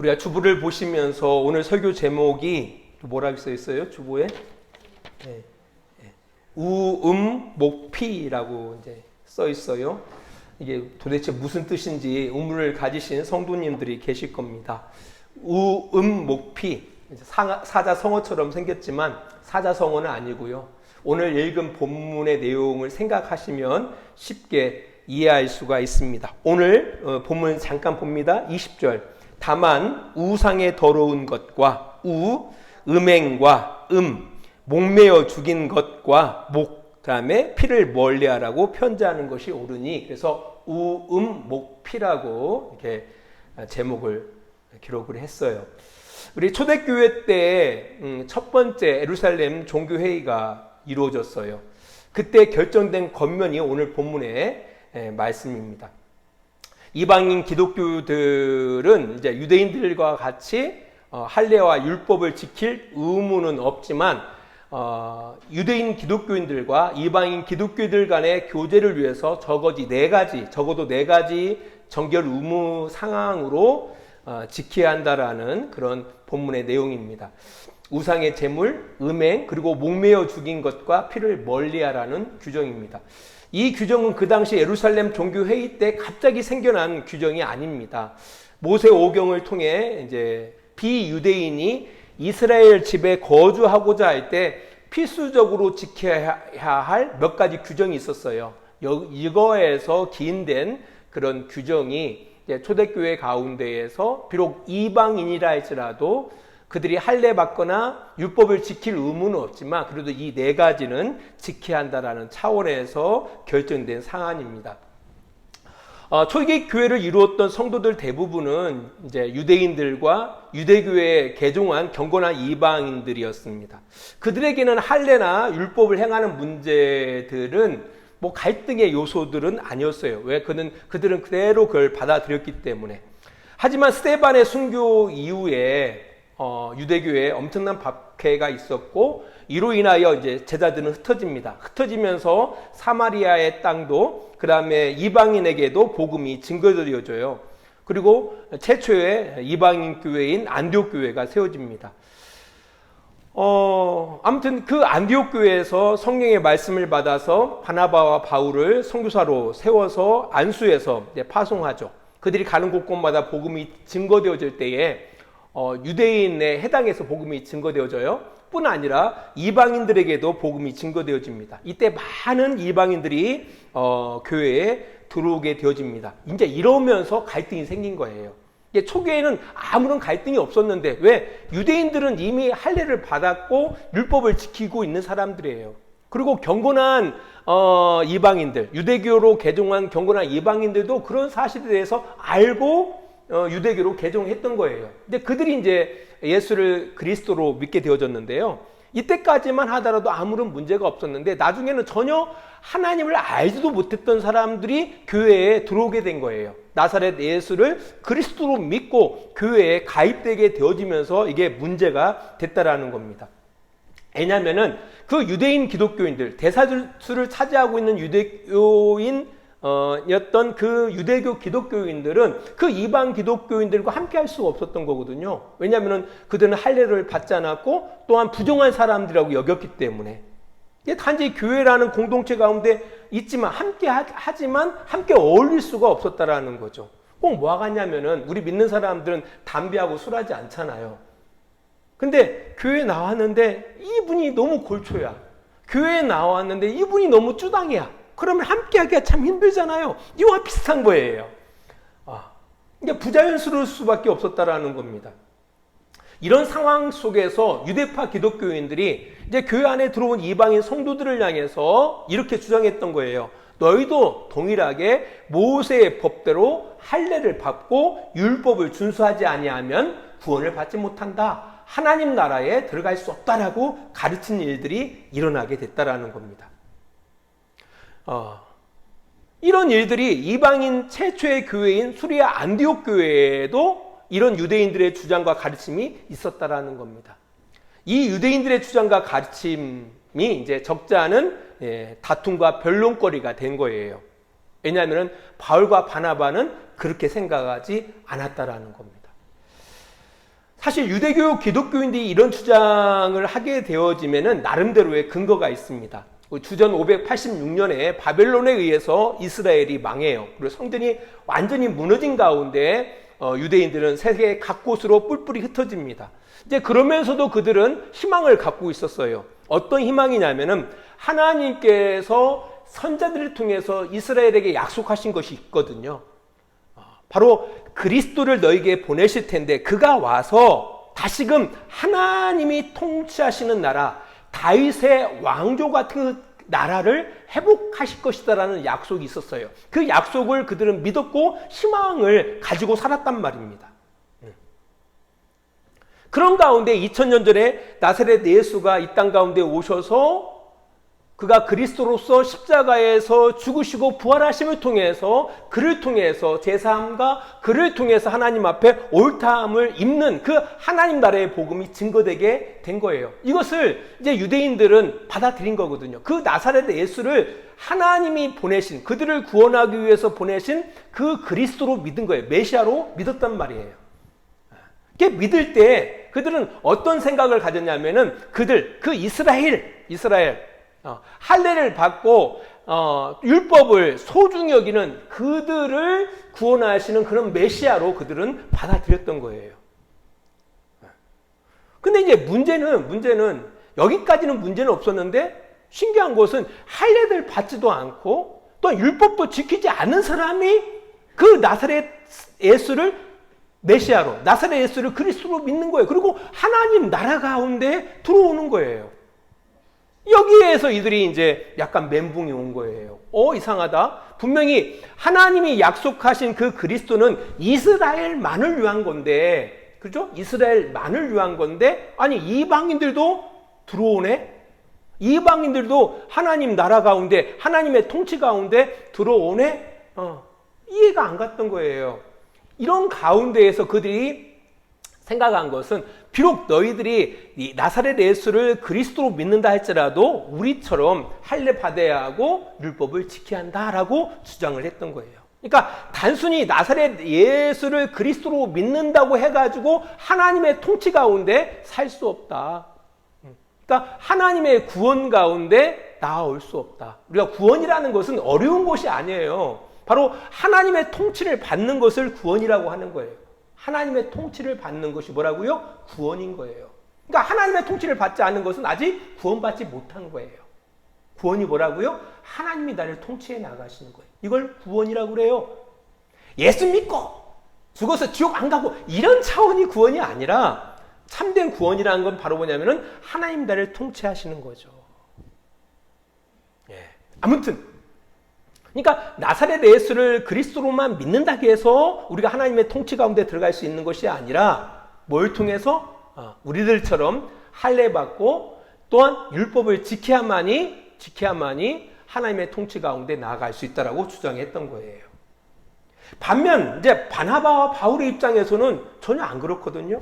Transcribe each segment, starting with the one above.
우리가 주보를 보시면서 오늘 설교 제목이 뭐라고 써 있어요? 주보에 네. 우음목피라고 이제 써 있어요. 이게 도대체 무슨 뜻인지 의문을 가지신 성도님들이 계실 겁니다. 우음목피, 사자성어처럼 생겼지만 사자성어는 아니고요. 오늘 읽은 본문의 내용을 생각하시면 쉽게 이해할 수가 있습니다. 오늘 본문 잠깐 봅니다. 20절. 다만 우상의 더러운 것과 음행과 목매어 죽인 것과 그다음에 피를 멀리하라고 편지하는 것이 옳으니, 그래서 우음목피라고 이렇게 제목을 기록을 했어요. 우리 초대교회 때 첫 번째 예루살렘 종교회의가 이루어졌어요. 그때 결정된 권면이 오늘 본문의 말씀입니다. 이방인 기독교들은 이제 유대인들과 같이 할례와 율법을 지킬 의무는 없지만 유대인 기독교인들과 이방인 기독교인들 간의 교제를 위해서 적어도 네 가지 정결 의무 상황으로 지켜야 한다라는 그런 본문의 내용입니다. 우상의 제물, 음행, 그리고 목매어 죽인 것과 피를 멀리하라는 규정입니다. 이 규정은 그 당시 예루살렘 종교회의 때 갑자기 생겨난 규정이 아닙니다. 모세 오경을 통해 이제 비유대인이 이스라엘 집에 거주하고자 할 때 필수적으로 지켜야 할 몇 가지 규정이 있었어요. 이거에서 기인된 그런 규정이 초대교회 가운데에서 비록 이방인이라 할지라도 그들이 할례 받거나 율법을 지킬 의무는 없지만 그래도 이 네 가지는 지켜야 한다라는 차원에서 결정된 사안입니다. 초기 교회를 이루었던 성도들 대부분은 이제 유대인들과 유대교회에 개종한 경건한 이방인들이었습니다. 그들에게는 할례나 율법을 행하는 문제들은 갈등의 요소들은 아니었어요. 왜? 그들은 그대로 그걸 받아들였기 때문에. 하지만 스데반의 순교 이후에 유대교회에 엄청난 박해가 있었고 이로 인하여 이제 제자들은 흩어지면서 사마리아의 땅도 그 다음에 이방인에게도 복음이 증거되어져요. 그리고 최초의 이방인 교회인 안디옥 교회가 세워집니다. 아무튼 그 안디옥 교회에서 성령의 말씀을 받아서 바나바와 바울을 선교사로 세워서 안수해서 이제 파송하죠. 그들이 가는 곳곳마다 복음이 증거되어질 때에 유대인에 해당해서 복음이 증거되어져요. 뿐 아니라 이방인들에게도 복음이 증거되어집니다. 이때 많은 이방인들이 교회에 들어오게 되어집니다. 이제 이러면서 갈등이 생긴 거예요. 초기에는 아무런 갈등이 없었는데 왜? 유대인들은 이미 할례를 받았고 율법을 지키고 있는 사람들이에요. 그리고 경건한 이방인들, 유대교로 개종한 경건한 이방인들도 그런 사실에 대해서 알고 유대교로 개종했던 거예요. 근데 그들이 이제 예수를 그리스도로 믿게 되어졌는데요. 이때까지만 하더라도 아무런 문제가 없었는데 나중에는 전혀 하나님을 알지도 못했던 사람들이 교회에 들어오게 된 거예요. 나사렛 예수를 그리스도로 믿고 교회에 가입되게 되어지면서 이게 문제가 됐다라는 겁니다. 왜냐하면은 그 유대인 기독교인들, 대다수를 차지하고 있는 유대교인 였던 그 유대교 기독교인들은 그 이방 기독교인들과 함께 할 수가 없었던 거거든요. 왜냐하면 그들은 할례를 받지 않았고 또한 부정한 사람들이라고 여겼기 때문에 단지 교회라는 공동체 가운데 있지만 하지만 함께 어울릴 수가 없었다라는 거죠. 꼭 뭐가 같냐면은 우리 믿는 사람들은 담배하고 술하지 않잖아요. 근데 교회에 나왔는데 이분이 너무 골초야. 교회에 나왔는데 이분이 너무 쭈당이야. 그러면 함께 하기가 참 힘들잖아요. 이와 비슷한 거예요. 그러니까 부자연스러울 수밖에 없었다라는 겁니다. 이런 상황 속에서 유대파 기독교인들이 이제 교회 안에 들어온 이방인 성도들을 향해서 이렇게 주장했던 거예요. 너희도 동일하게 모세의 법대로 할례를 받고 율법을 준수하지 아니하면 구원을 받지 못한다. 하나님 나라에 들어갈 수 없다라고 가르친 일들이 일어나게 됐다라는 겁니다. 이런 일들이 이방인 최초의 교회인 수리아 안디옥 교회에도 이런 유대인들의 주장과 가르침이 있었다라는 겁니다. 이 유대인들의 주장과 가르침이 이제 적지 않은 다툼과 변론거리가 된 거예요. 왜냐하면 바울과 바나바는 그렇게 생각하지 않았다라는 겁니다. 사실 유대교 기독교인들이 이런 주장을 하게 되어지면은 나름대로의 근거가 있습니다. 주전 586년에 바벨론에 의해서 이스라엘이 망해요. 그리고 성전이 완전히 무너진 가운데 유대인들은 세계 각곳으로 뿔뿔이 흩어집니다. 이제 그러면서도 그들은 희망을 갖고 있었어요. 어떤 희망이냐면은 하나님께서 선자들을 통해서 이스라엘에게 약속하신 것이 있거든요. 바로 그리스도를 너에게 보내실 텐데 그가 와서 다시금 하나님이 통치하시는 나라, 다윗의 왕조 같은 그 나라를 회복하실 것이다라는 약속이 있었어요. 그 약속을 그들은 믿었고 희망을 가지고 살았단 말입니다. 그런 가운데 2000년 전에 나사렛 예수가 이 땅 가운데 오셔서 그가 그리스도로서 십자가에서 죽으시고 부활하심을 통해서 그를 통해서 제사함과 그를 통해서 하나님 앞에 옳다함을 입는 그 하나님 나라의 복음이 증거되게 된 거예요. 이것을 이제 유대인들은 받아들인 거거든요. 그 나사렛 예수를 하나님이 보내신, 그들을 구원하기 위해서 보내신 그 그리스도로 믿은 거예요. 메시아로 믿었단 말이에요. 이렇게 믿을 때 그들은 어떤 생각을 가졌냐면은 그 이스라엘 할례를 받고 율법을 소중히 여기는 그들을 구원하시는 그런 메시아로 그들은 받아들였던 거예요. 근데 이제 문제는 여기까지는 문제는 없었는데 신기한 것은 할례를 받지도 않고 또 율법도 지키지 않은 사람이 그 나사렛 예수를 메시아로, 나사렛 예수를 그리스도로 믿는 거예요. 그리고 하나님 나라 가운데 들어오는 거예요. 여기에서 이들이 이제 약간 멘붕이 온 거예요. 이상하다. 분명히 하나님이 약속하신 그 그리스도는 이스라엘만을 위한 건데, 그죠? 이스라엘만을 위한 건데, 아니, 이방인들도 들어오네? 이방인들도 하나님 나라 가운데, 하나님의 통치 가운데 들어오네? 이해가 안 갔던 거예요. 이런 가운데에서 그들이 생각한 것은 비록 너희들이 이 나사렛 예수를 그리스도로 믿는다 할지라도 우리처럼 할례 받아야 하고 율법을 지켜야 한다라고 주장을 했던 거예요. 그러니까 단순히 나사렛 예수를 그리스도로 믿는다고 해가지고 하나님의 통치 가운데 살 수 없다. 그러니까 하나님의 구원 가운데 나아올 수 없다. 우리가 구원이라는 것은 어려운 것이 아니에요. 바로 하나님의 통치를 받는 것을 구원이라고 하는 거예요. 하나님의 통치를 받는 것이 뭐라고요? 구원인 거예요. 그러니까 하나님의 통치를 받지 않는 것은 아직 구원받지 못한 거예요. 구원이 뭐라고요? 하나님이 나를 통치해 나가시는 거예요. 이걸 구원이라고 그래요. 예수 믿고 죽어서 지옥 안 가고 이런 차원이 구원이 아니라 참된 구원이라는 건 바로 뭐냐면은 하나님 나를 통치하시는 거죠. 아무튼 그러니까 나사렛 예수를 그리스도로만 믿는다고 해서 우리가 하나님의 통치 가운데 들어갈 수 있는 것이 아니라 뭘 통해서 우리들처럼 할례 받고 또한 율법을 지켜야만이 하나님의 통치 가운데 나아갈 수 있다라고 주장했던 거예요. 반면 이제 바나바와 바울의 입장에서는 전혀 안 그렇거든요.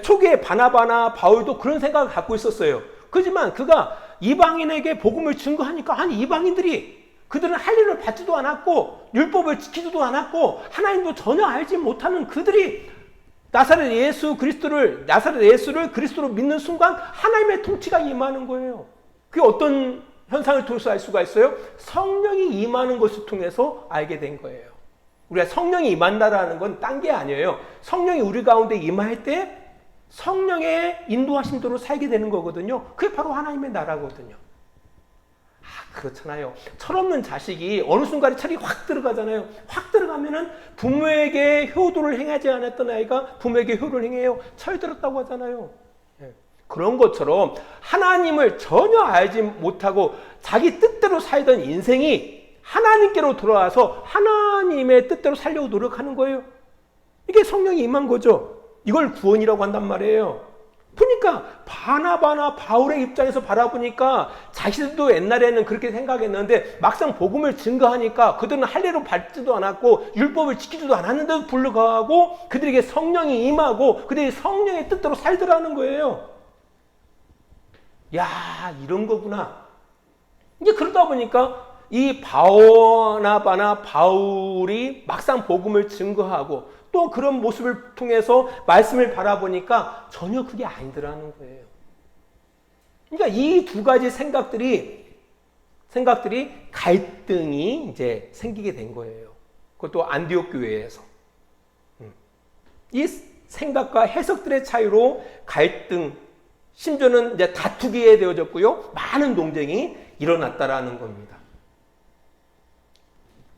초기에 바나바나 바울도 그런 생각을 갖고 있었어요. 그렇지만 그가 이방인에게 복음을 증거하니까 아니 이방인들이 그들은 할례를 받지도 않았고 율법을 지키지도 않았고 하나님도 전혀 알지 못하는 그들이 나사렛 예수를 그리스도로 믿는 순간 하나님의 통치가 임하는 거예요. 그게 어떤 현상을 통해서 알 수가 있어요? 성령이 임하는 것을 통해서 알게 된 거예요. 우리가 성령이 임한다라는 건 딴 게 아니에요. 성령이 우리 가운데 임할 때 성령의 인도하심대로 살게 되는 거거든요. 그게 바로 하나님의 나라거든요. 그렇잖아요. 철없는 자식이 어느 순간에 철이 확 들어가잖아요. 확 들어가면은 부모에게 효도를 행하지 않았던 아이가 부모에게 효도를 행해요. 철 들었다고 하잖아요. 그런 것처럼 하나님을 전혀 알지 못하고 자기 뜻대로 살던 인생이 하나님께로 돌아와서 하나님의 뜻대로 살려고 노력하는 거예요. 이게 성령이 임한 거죠. 이걸 구원이라고 한단 말이에요. 보니까 바나바나 바울의 입장에서 바라보니까 자신들도 옛날에는 그렇게 생각했는데 막상 복음을 증거하니까 그들은 할례로 받지도 않았고 율법을 지키지도 않았는데도 불구하고 그들에게 성령이 임하고 그들이 성령의 뜻대로 살더라는 거예요. 야, 이런 거구나. 이제 그러다 보니까 이 바나바나 바울이 막상 복음을 증거하고 또 그런 모습을 통해서 말씀을 바라보니까 전혀 그게 아니더라는 거예요. 그러니까 이 두 가지 생각들이 갈등이 이제 생기게 된 거예요. 그것도 안디옥 교회에서. 이 생각과 해석들의 차이로 갈등, 심지어는 이제 다투게 되어졌고요. 많은 논쟁이 일어났다라는 겁니다.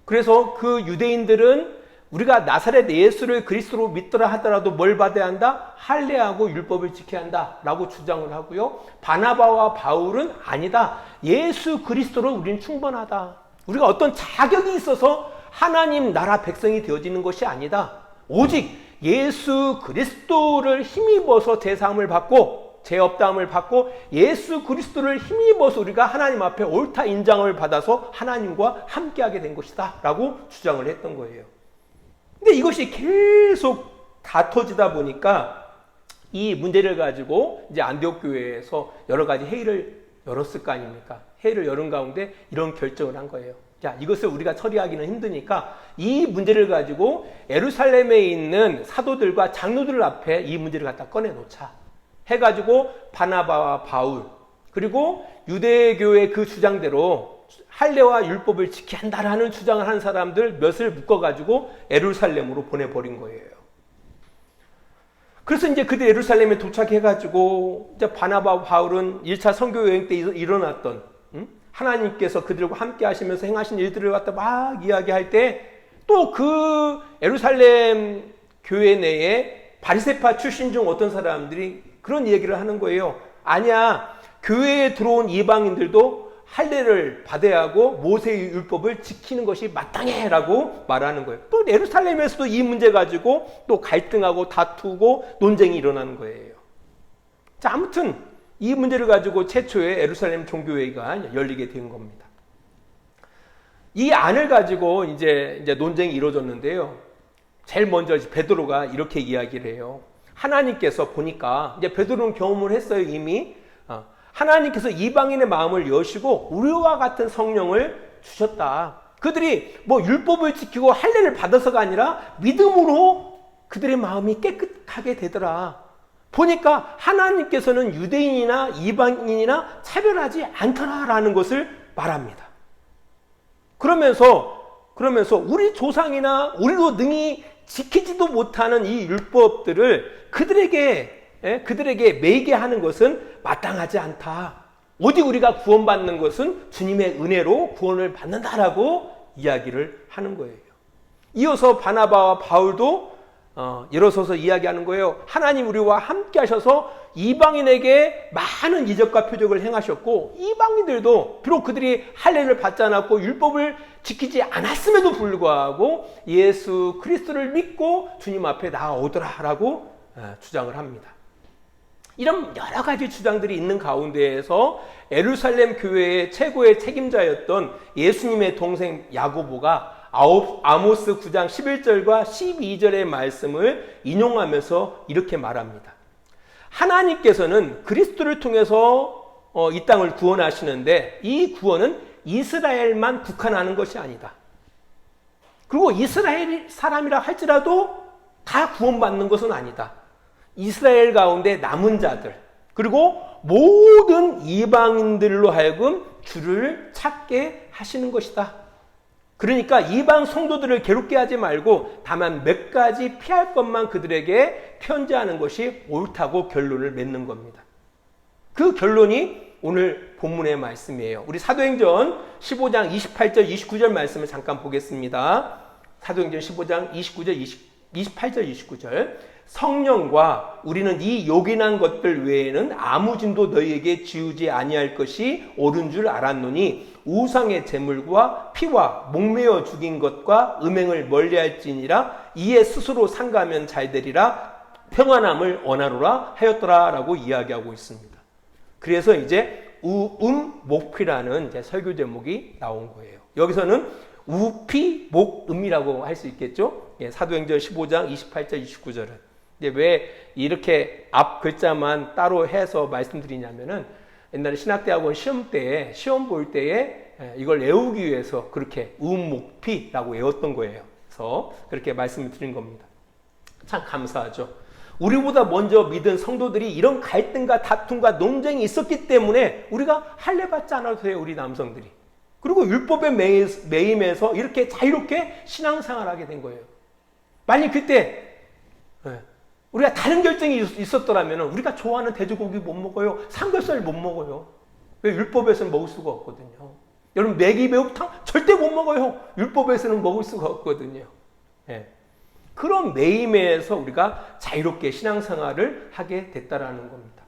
그래서 그 유대인들은 우리가 나사렛 예수를 그리스도로 믿더라 하더라도 뭘 받아야 한다? 할례하고 율법을 지켜야 한다 라고 주장을 하고요. 바나바와 바울은 아니다. 예수 그리스도로 우리는 충분하다. 우리가 어떤 자격이 있어서 하나님 나라 백성이 되어지는 것이 아니다. 오직 예수 그리스도를 힘입어서 제사함을 받고 죄업다함을 받고 예수 그리스도를 힘입어서 우리가 하나님 앞에 옳다 인정을 받아서 하나님과 함께하게 된 것이다 라고 주장을 했던 거예요. 근데 이것이 계속 다퉈지다 보니까 이 문제를 가지고 이제 안디옥 교회에서 여러 가지 회의를 열었을 거 아닙니까? 회의를 열은 가운데 이런 결정을 한 거예요. 자, 이것을 우리가 처리하기는 힘드니까 이 문제를 가지고 예루살렘에 있는 사도들과 장로들 앞에 이 문제를 갖다 꺼내놓자 해가지고 바나바와 바울 그리고 유대교의 그 주장대로 할례와 율법을 지켜야 한다라는 주장을 한 사람들 몇을 묶어가지고 예루살렘으로 보내버린 거예요. 그래서 이제 그들 예루살렘에 도착해가지고 이제 바나바와 바울은 1차 선교 여행 때 일어났던 하나님께서 그들과 함께 하시면서 행하신 일들을 갖다 막 이야기할 때 또 그 예루살렘 교회 내에 바리새파 출신 중 어떤 사람들이 그런 얘기를 하는 거예요. 아니야, 교회에 들어온 이방인들도 할례를 받아야 하고 모세의 율법을 지키는 것이 마땅해 라고 말하는 거예요. 또 예루살렘에서도 이 문제 가지고 또 갈등하고 다투고 논쟁이 일어나는 거예요. 자, 아무튼 이 문제를 가지고 최초의 예루살렘 종교회의가 열리게 된 겁니다. 이 안을 가지고 이제 논쟁이 이루어졌는데요. 제일 먼저 베드로가 이렇게 이야기를 해요. 하나님께서 보니까 이제 베드로는 경험을 했어요. 이미 하나님께서 이방인의 마음을 여시고 우리와 같은 성령을 주셨다. 그들이 뭐 율법을 지키고 할례를 받아서가 아니라 믿음으로 그들의 마음이 깨끗하게 되더라. 보니까 하나님께서는 유대인이나 이방인이나 차별하지 않더라라는 것을 말합니다. 그러면서 우리 조상이나 우리도 능히 지키지도 못하는 이 율법들을 그들에게 매이게 하는 것은 마땅하지 않다. 오직 우리가 구원받는 것은 주님의 은혜로 구원을 받는다라고 이야기를 하는 거예요. 이어서 바나바와 바울도 일어서서 이야기하는 거예요. 하나님 우리와 함께 하셔서 이방인에게 많은 이적과 표적을 행하셨고 이방인들도 비록 그들이 할례를 받지 않았고 율법을 지키지 않았음에도 불구하고 예수 그리스도를 믿고 주님 앞에 나아오더라라고 주장을 합니다. 이런 여러 가지 주장들이 있는 가운데에서 예루살렘 교회의 최고의 책임자였던 예수님의 동생 야고보가 아모스 9장 11절과 12절의 말씀을 인용하면서 이렇게 말합니다. 하나님께서는 그리스도를 통해서 이 땅을 구원하시는데 이 구원은 이스라엘만 국한하는 것이 아니다. 그리고 이스라엘 사람이라 할지라도 다 구원받는 것은 아니다. 이스라엘 가운데 남은 자들 그리고 모든 이방인들로 하여금 주를 찾게 하시는 것이다. 그러니까 이방 성도들을 괴롭게 하지 말고 다만 몇 가지 피할 것만 그들에게 편지하는 것이 옳다고 결론을 맺는 겁니다. 그 결론이 오늘 본문의 말씀이에요. 우리 사도행전 15장 28절 29절 말씀을 잠깐 보겠습니다. 사도행전 15장 28절 29절 성령과 우리는 이 요긴한 것들 외에는 아무 짐도 너희에게 지우지 아니할 것이 옳은 줄 알았노니 우상의 제물과 피와 목매어 죽인 것과 음행을 멀리할지니라 이에 스스로 상가하면 잘되리라 평안함을 원하노라 하였더라 라고 이야기하고 있습니다. 그래서 이제 목피라는 이제 설교 제목이 나온 거예요. 여기서는 우피 목음이라고 할 수 있겠죠. 예, 사도행전 15장 28절 29절은 왜 이렇게 앞 글자만 따로 해서 말씀드리냐면은 옛날에 신학대학원 시험 볼 때에 이걸 외우기 위해서 그렇게 우목피라고 외웠던 거예요. 그래서 그렇게 말씀을 드린 겁니다. 참 감사하죠. 우리보다 먼저 믿은 성도들이 이런 갈등과 다툼과 논쟁이 있었기 때문에 우리가 할례받지 않아도 돼요, 우리 남성들이. 그리고 율법에 매임해서 이렇게 자유롭게 신앙생활하게 된 거예요. 만약 그때 우리가 다른 결정이 있었더라면 우리가 좋아하는 돼지고기 못 먹어요. 삼겹살 못 먹어요. 왜? 율법에서는 먹을 수가 없거든요. 여러분, 매기 매운탕 절대 못 먹어요. 율법에서는 먹을 수가 없거든요. 그런 매임에서 우리가 자유롭게 신앙생활을 하게 됐다라는 겁니다.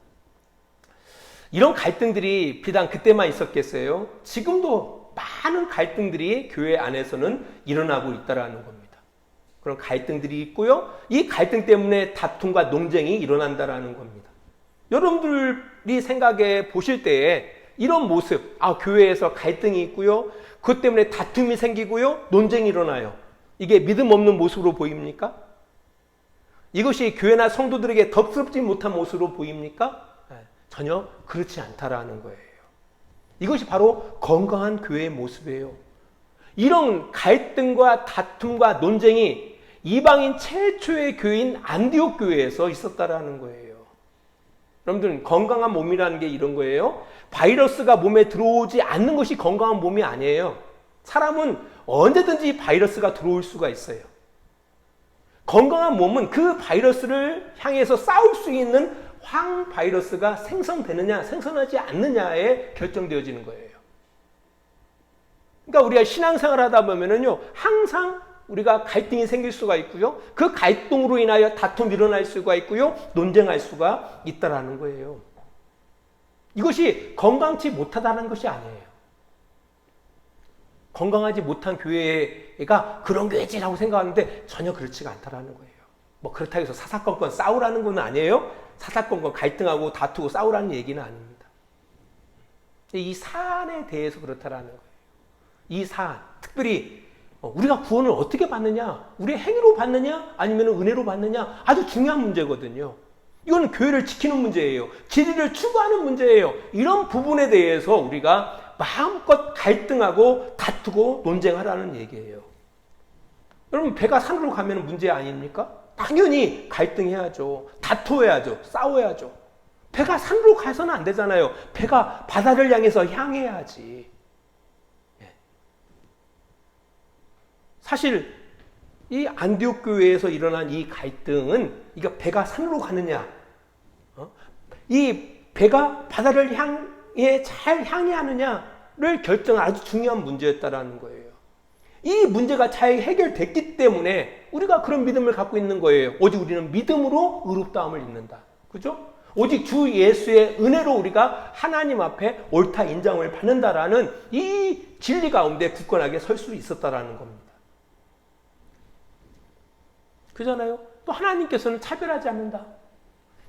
이런 갈등들이 비단 그때만 있었겠어요? 지금도 많은 갈등들이 교회 안에서는 일어나고 있다라는 겁니다. 그런 갈등들이 있고요. 이 갈등 때문에 다툼과 논쟁이 일어난다라는 겁니다. 여러분들이 생각해 보실 때에 이런 모습, 교회에서 갈등이 있고요. 그것 때문에 다툼이 생기고요. 논쟁이 일어나요. 이게 믿음 없는 모습으로 보입니까? 이것이 교회나 성도들에게 덥습지 못한 모습으로 보입니까? 전혀 그렇지 않다라는 거예요. 이것이 바로 건강한 교회의 모습이에요. 이런 갈등과 다툼과 논쟁이 이방인 최초의 교회인 안디옥 교회에서 있었다라는 거예요. 여러분들, 건강한 몸이라는 게 이런 거예요. 바이러스가 몸에 들어오지 않는 것이 건강한 몸이 아니에요. 사람은 언제든지 바이러스가 들어올 수가 있어요. 건강한 몸은 그 바이러스를 향해서 싸울 수 있는 항바이러스가 생성되느냐 생성하지 않느냐에 결정되어지는 거예요. 그러니까 우리가 신앙생활 하다 보면은요, 항상 우리가 갈등이 생길 수가 있고요. 그 갈등으로 인하여 다툼이 일어날 수가 있고요. 논쟁할 수가 있다라는 거예요. 이것이 건강치 못하다는 것이 아니에요. 건강하지 못한 교회가 그런 교회지라고 생각하는데 전혀 그렇지가 않다라는 거예요. 뭐 그렇다고 해서 사사건건 싸우라는 건 아니에요. 사사건건 갈등하고 다투고 싸우라는 얘기는 아닙니다. 이 사안에 대해서 그렇다라는 거예요. 이 사안, 특별히 우리가 구원을 어떻게 받느냐, 우리의 행위로 받느냐 아니면 은혜로 받느냐, 아주 중요한 문제거든요. 이거는 교회를 지키는 문제예요. 진리를 추구하는 문제예요. 이런 부분에 대해서 우리가 마음껏 갈등하고 다투고 논쟁하라는 얘기예요. 여러분, 배가 산으로 가면 문제 아닙니까? 당연히 갈등해야죠. 다투어야죠. 싸워야죠. 배가 산으로 가서는 안 되잖아요. 배가 바다를 향해서 향해야지. 사실 이 안디옥 교회에서 일어난 이 갈등은, 이거 배가 산으로 가느냐, 이 배가 바다를 향해 잘 향해하느냐를 결정한 아주 중요한 문제였다라는 거예요. 이 문제가 잘 해결됐기 때문에 우리가 그런 믿음을 갖고 있는 거예요. 오직 우리는 믿음으로 의롭다함을 입는다. 그죠? 오직 주 예수의 은혜로 우리가 하나님 앞에 옳다 인정을 받는다라는 이 진리 가운데 굳건하게 설 수 있었다라는 겁니다. 그잖아요. 또 하나님께서는 차별하지 않는다.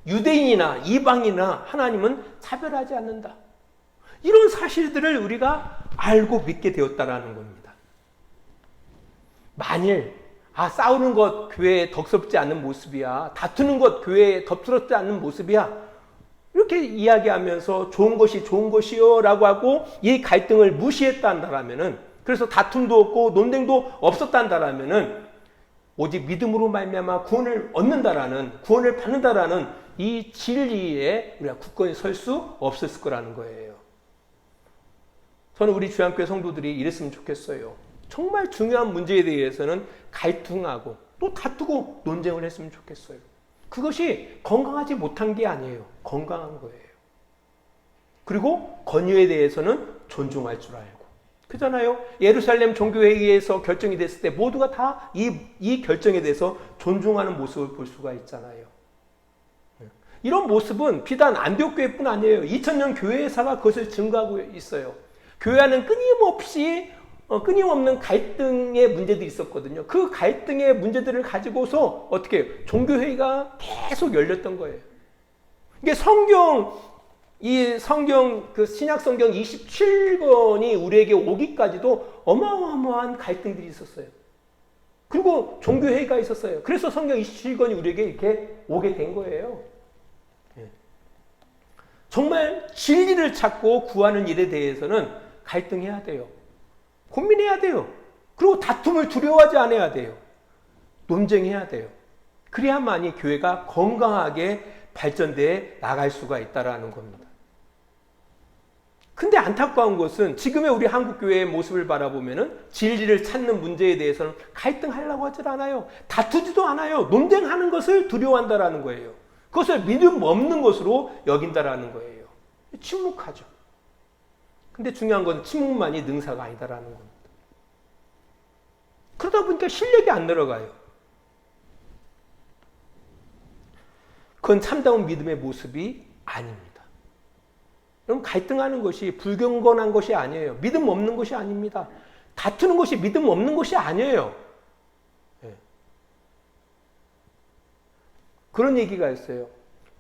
유대인이나 이방인이나 하나님은 차별하지 않는다. 이런 사실들을 우리가 알고 믿게 되었다라는 겁니다. 만일 싸우는 것 교회에 덕스럽지 않는 모습이야, 다투는 것 교회에 덕스럽지 않는 모습이야, 이렇게 이야기하면서 좋은 것이 좋은 것이요 라고 하고 이 갈등을 무시했다라면은, 그래서 다툼도 없고 논쟁도 없었다라면은 오직 믿음으로 말미암아 구원을 얻는다라는, 구원을 받는다라는 이 진리에 우리가 굳건히 설 수 없었을 거라는 거예요. 저는 우리 주안교회 성도들이 이랬으면 좋겠어요. 정말 중요한 문제에 대해서는 갈등하고 또 다투고 논쟁을 했으면 좋겠어요. 그것이 건강하지 못한 게 아니에요. 건강한 거예요. 그리고 권위에 대해서는 존중할 줄 알고. 그잖아요. 예루살렘 종교회의에서 결정이 됐을 때 모두가 다 이 결정에 대해서 존중하는 모습을 볼 수가 있잖아요. 이런 모습은 비단 안디옥 교회뿐 아니에요. 2000년 교회사가 그것을 증거하고 있어요. 교회 안은 끊임없는 갈등의 문제들이 있었거든요. 그 갈등의 문제들을 가지고서 어떻게 종교회의가 계속 열렸던 거예요. 이게 신약 성경 27권이 우리에게 오기까지도 어마어마한 갈등들이 있었어요. 그리고 종교회의가 있었어요. 그래서 성경 27권이 우리에게 이렇게 오게 된 거예요. 정말 진리를 찾고 구하는 일에 대해서는 갈등해야 돼요. 고민해야 돼요. 그리고 다툼을 두려워하지 않아야 돼요. 논쟁해야 돼요. 그래야만이 교회가 건강하게 발전돼 나갈 수가 있다라는 겁니다. 근데 안타까운 것은 지금의 우리 한국교회의 모습을 바라보면은 진리를 찾는 문제에 대해서는 갈등하려고 하질 않아요. 다투지도 않아요. 논쟁하는 것을 두려워한다라는 거예요. 그것을 믿음 없는 것으로 여긴다라는 거예요. 침묵하죠. 근데 중요한 건 침묵만이 능사가 아니다라는 겁니다. 그러다 보니까 실력이 안 늘어가요. 그건 참다운 믿음의 모습이 아닙니다. 여러분, 갈등하는 것이 불경건한 것이 아니에요. 믿음 없는 것이 아닙니다. 다투는 것이 믿음 없는 것이 아니에요. 네. 그런 얘기가 있어요.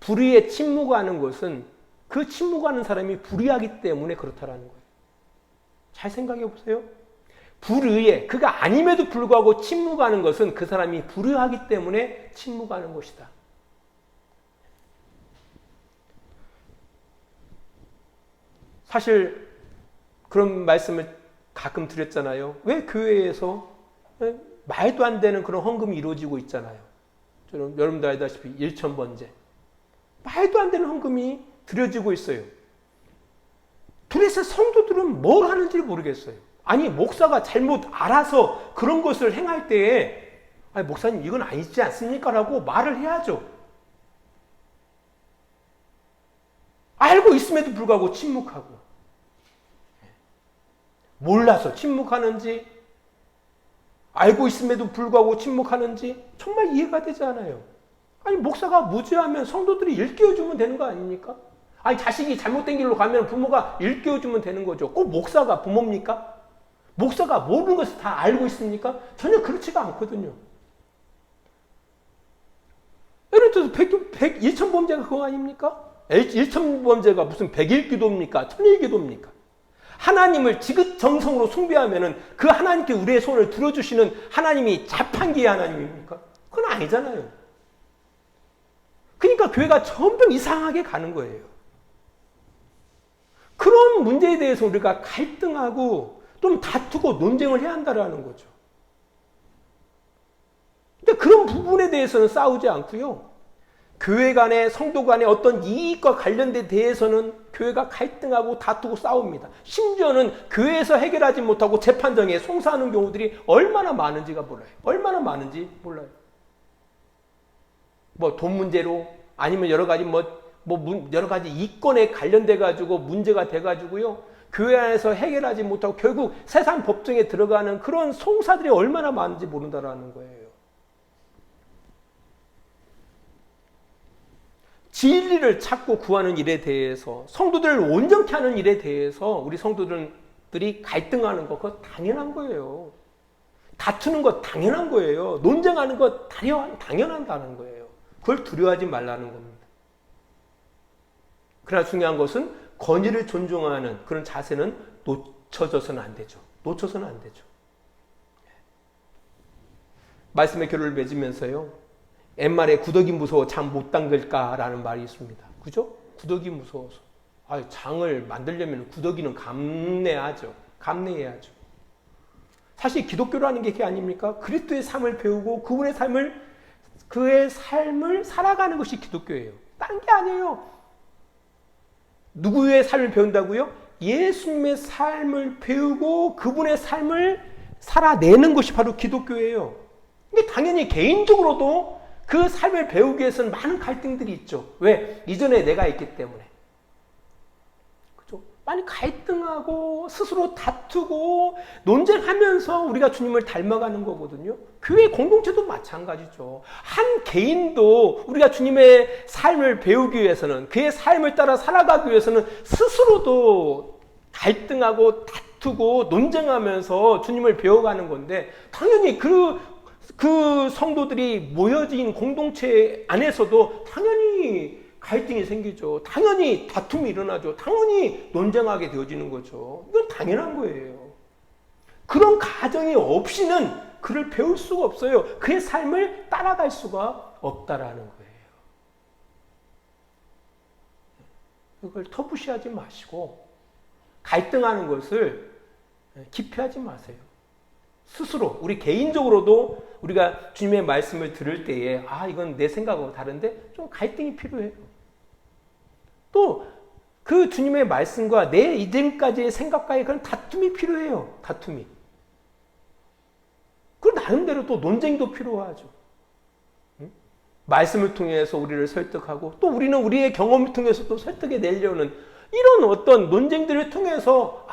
불의에 침묵하는 것은 그 침묵하는 사람이 불의하기 때문에 그렇다라는 거예요. 잘 생각해 보세요. 불의에, 그가 아님에도 불구하고 침묵하는 것은 그 사람이 불의하기 때문에 침묵하는 것이다. 사실 그런 말씀을 가끔 드렸잖아요. 왜 교회에서 말도 안 되는 그런 헌금이 이루어지고 있잖아요. 여러분들 알다시피 일천번제. 말도 안 되는 헌금이 드려지고 있어요. 도대체 성도들은 뭘 하는지 모르겠어요. 아니, 목사가 잘못 알아서 그런 것을 행할 때에 아니, 목사님 이건 아니지 않습니까? 라고 말을 해야죠. 알고 있음에도 불구하고 침묵하고, 몰라서 침묵하는지, 알고 있음에도 불구하고 침묵하는지 정말 이해가 되지 않아요. 아니, 목사가 무죄하면 성도들이 일깨워주면 되는 거 아닙니까? 아니, 자식이 잘못된 길로 가면 부모가 일깨워주면 되는 거죠. 꼭 목사가 부모입니까? 목사가 모든 것을 다 알고 있습니까? 전혀 그렇지가 않거든요. 예를 들어서 1천범죄가 그거 아닙니까? 1천범죄가 무슨 100일 기도입니까? 1000일 기도입니까? 하나님을 지긋정성으로 숭배하면은 그 하나님께 우리의 손을 들어주시는 하나님이 자판기의 하나님입니까? 그건 아니잖아요. 그러니까 교회가 점점 이상하게 가는 거예요. 그런 문제에 대해서 우리가 갈등하고 좀 다투고 논쟁을 해야 한다는 거죠. 근데 그런 부분에 대해서는 싸우지 않고요. 교회 간에, 성도 간에 어떤 이익과 관련된 대해서는 교회가 갈등하고 다투고 싸웁니다. 심지어는 교회에서 해결하지 못하고 재판정에 송사하는 경우들이 얼마나 많은지가 몰라요. 얼마나 많은지 몰라요. 뭐 돈 문제로, 아니면 여러 가지 여러 가지 이권에 관련돼 가지고 문제가 돼 가지고요. 교회 안에서 해결하지 못하고 결국 세상 법정에 들어가는 그런 송사들이 얼마나 많은지 모른다라는 거예요. 진리를 찾고 구하는 일에 대해서, 성도들을 온전케 하는 일에 대해서 우리 성도들이 갈등하는 것, 그거 당연한 거예요. 다투는 것 당연한 거예요. 논쟁하는 것 당연하다는 거예요. 그걸 두려워하지 말라는 겁니다. 그러나 중요한 것은 권위를 존중하는 그런 자세는 놓쳐져서는 안 되죠. 놓쳐서는 안 되죠. 말씀의 결을 맺으면서요. 옛말에 구더기 무서워 장 못 담글까라는 말이 있습니다. 그죠? 구더기 무서워서. 장을 만들려면 구더기는 감내야죠. 감내해야죠. 사실 기독교라는 게 그게 아닙니까? 그리스도의 삶을 배우고 그의 삶을 살아가는 것이 기독교예요. 다른 게 아니에요. 누구의 삶을 배운다고요? 예수님의 삶을 배우고 그분의 삶을 살아내는 것이 바로 기독교예요. 근데 당연히 개인적으로도 그 삶을 배우기 위해서는 많은 갈등들이 있죠. 왜? 이전에 내가 있기 때문에. 그죠? 많이 갈등하고 스스로 다투고 논쟁하면서 우리가 주님을 닮아가는 거거든요. 교회 공동체도 마찬가지죠. 한 개인도 우리가 주님의 삶을 배우기 위해서는, 그의 삶을 따라 살아가기 위해서는 스스로도 갈등하고 다투고 논쟁하면서 주님을 배워가는 건데, 당연히 그 성도들이 모여진 공동체 안에서도 당연히 갈등이 생기죠. 당연히 다툼이 일어나죠. 당연히 논쟁하게 되어지는 거죠. 이건 당연한 거예요. 그런 가정이 없이는 그를 배울 수가 없어요. 그의 삶을 따라갈 수가 없다라는 거예요. 이걸 터부시하지 마시고 갈등하는 것을 기피하지 마세요. 스스로 우리 개인적으로도 우리가 주님의 말씀을 들을 때에 이건 내 생각하고 다른데 좀 갈등이 필요해요. 또 그 주님의 말씀과 내 이전까지의 생각과의 그런 다툼이 필요해요. 다툼이. 그 나름대로 또 논쟁도 필요하죠. 말씀을 통해서 우리를 설득하고 또 우리는 우리의 경험을 통해서 또 설득해 내려는 이런 어떤 논쟁들을 통해서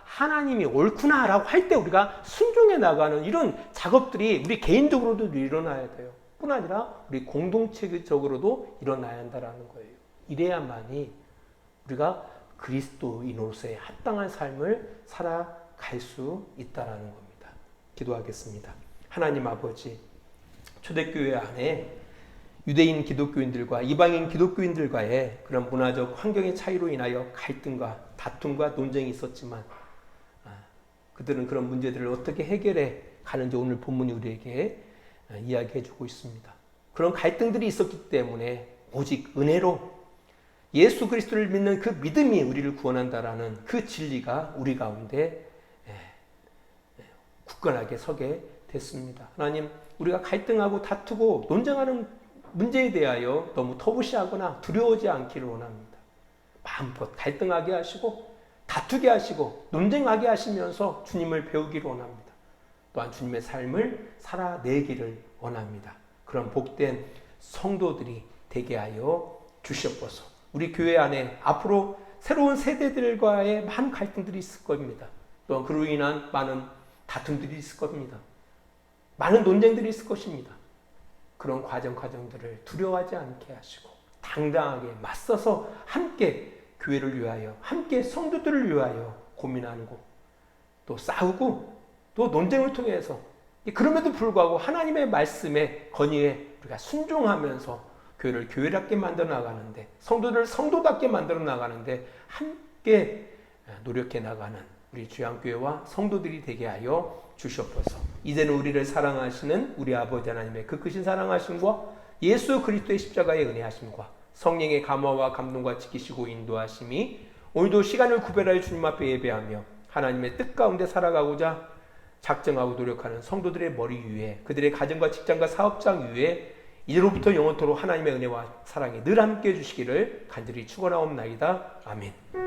하나님이 옳구나라고 할 때 우리가 순종해 나가는 이런 작업들이 우리 개인적으로도 일어나야 돼요. 뿐 아니라 우리 공동체적으로도 일어나야 한다는 거예요. 이래야만이 우리가 그리스도인으로서의 합당한 삶을 살아갈 수 있다는 겁니다. 기도하겠습니다. 하나님 아버지, 초대교회 안에 유대인 기독교인들과 이방인 기독교인들과의 그런 문화적 환경의 차이로 인하여 갈등과 다툼과 논쟁이 있었지만 그들은 그런 문제들을 어떻게 해결해 가는지 오늘 본문이 우리에게 이야기해 주고 있습니다. 그런 갈등들이 있었기 때문에 오직 은혜로 예수 그리스도를 믿는 그 믿음이 우리를 구원한다라는 그 진리가 우리 가운데 굳건하게 서게 됐습니다. 하나님, 우리가 갈등하고 다투고 논쟁하는 문제에 대하여 너무 터부시하거나 두려워하지 않기를 원합니다. 마음껏 갈등하게 하시고 다투게 하시고 논쟁하게 하시면서 주님을 배우기를 원합니다. 또한 주님의 삶을 살아내기를 원합니다. 그런 복된 성도들이 되게 하여 주시옵소서. 우리 교회 안에 앞으로 새로운 세대들과의 많은 갈등들이 있을 겁니다. 또한 그로 인한 많은 다툼들이 있을 겁니다. 많은 논쟁들이 있을 것입니다. 그런 과정들을 두려워하지 않게 하시고 당당하게 맞서서 함께 교회를 위하여, 함께 성도들을 위하여 고민하고 또 싸우고 또 논쟁을 통해서 그럼에도 불구하고 하나님의 말씀에 건의에 우리가 순종하면서 교회를 교회답게 만들어 나가는데, 성도를 성도답게 만들어 나가는데 함께 노력해 나가는 우리 주양교회와 성도들이 되게 하여 주시옵소서. 이제는 우리를 사랑하시는 우리 아버지 하나님의 그 크신 사랑하심과 예수 그리스도의 십자가의 은혜하심과 성령의 감화와 감동과 지키시고 인도하심이 오늘도 시간을 구별하여 주님 앞에 예배하며 하나님의 뜻 가운데 살아가고자 작정하고 노력하는 성도들의 머리 위에, 그들의 가정과 직장과 사업장 위에 이제로부터 영원토록 하나님의 은혜와 사랑이 늘 함께 해주시기를 간절히 축원하옵나이다. 아멘.